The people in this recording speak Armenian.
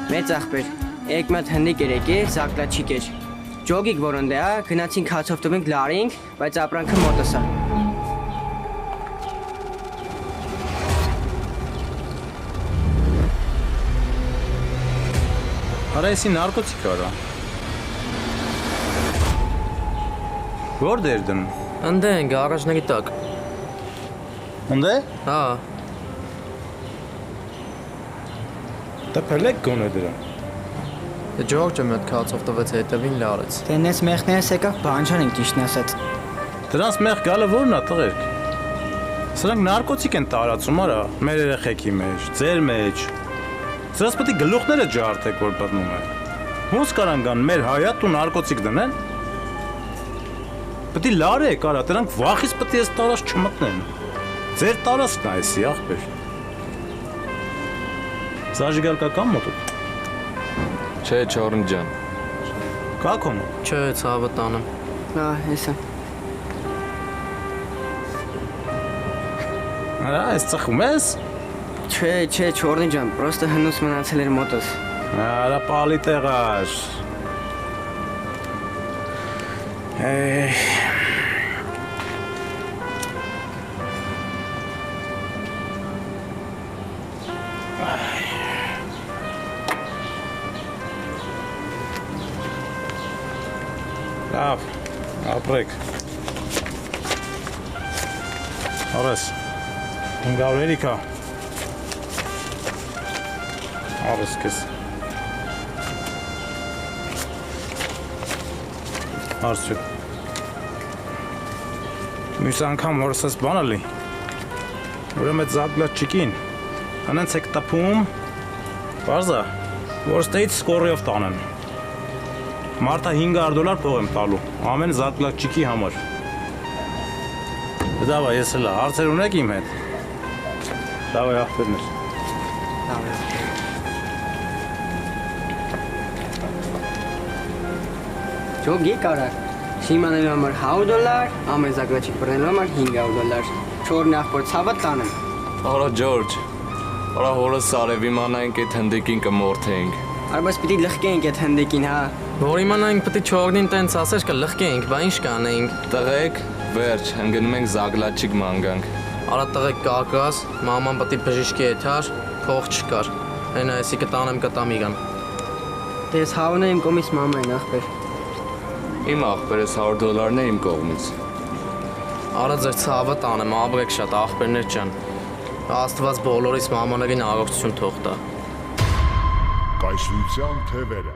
Մեծ աղբեր, երկմատ հնդիկ երեկի, զակլաչիկ էր։ Ջոգիկ որոնդե է, գնացին քացով տվենք լարինք, բայց ապրանքը մոտս է։ Արա եսի նարկոտիկ արա։ Որ դեր դնում։ Ընդ են, գարաժների տակ։ Ընդ է։ Հա, Տպել եք գոնե դրան։ դե Ջորջը մետ քացով տվեց հետևին լարեց։ Դենես մեղներս եկավ բանջան ենք ճիշտն ասած։ Դրանց մեղ գալը որն է տղերք։ Սրանք նարկոտիկ են տարածում արա, մեր երեխեքի մեջ, ձեր մեջ։ Սրանց պետք է գլուխները ջարդեք, որ բռնում է։ Ոնց կարան գան մեր հայատ ու նարկոտիկ դնեն։ Պետք է լարեք արա, դրանք վախից պետք է այս տարած չմտնեն։ Ձեր տարածքն է էսի աղբեր։ Զաժիգարկա կամ մոտդ։ Չէ, Չորն ջան։ Կա կոմո։ Չէ, ցավը տանեմ։ Հա, հեսա։ Արա, այս ծխում ես։ Չէ, չորնի ջան, պրոստը հնուց մնացել էր մոտս։ Արա պալի տեղար։ Լավ, ապրեք։ Արես, 500 երիկա։ Արես կես։ Արսյու։ Մյուս անգամ որս ես բանը լի։ Ուրեմ էտ զակլատ չիկին։ Անենց եք տպում, բարզա, որ ստեից սկորիով տանեն։ Մարդա $500 փող եմ տալու, ամեն զակլատչիկի համար։ Դավա, ես հլա, հարցեր ունեք իմ հետ։ Դավա, աղբերներ։ Ջոգիկ արար, շիմանելու համար $100, ամեն զակլաչիկ բռնելու համար $500։ Չորնի աղբոր ցավը տանեմ։ Արա Ջորջ, արա հորս արև իմանայինք այդ հնդիկին կմորթեինք։ Արբաս պիտի լխկենք այդ հնդիկին, հա։ Որ իմանայինք պետք է Չորնին տենց ասեր կլխկենք, բա ինչ կանեինք։ Տղեկ, վերջ, ընկնում ենք զագլաչիկ մանգանք։ Արա տղեկ կարկաս, մաման պետք է բժիշկի եթար, փող չկար։ Այնա էսի կտանեմ կտամ իրան։ Դες հավն է իմ կողմից մամային աղբեր։ Իմ աղբերս $100-ն է իմ կողմից։ Արա ձեր ցավը տանեմ, ապրեք շատ աղբերներ ջան։ Աստված բոլորիս մամաներին առողջություն թող տա։ Կայսրության թևերը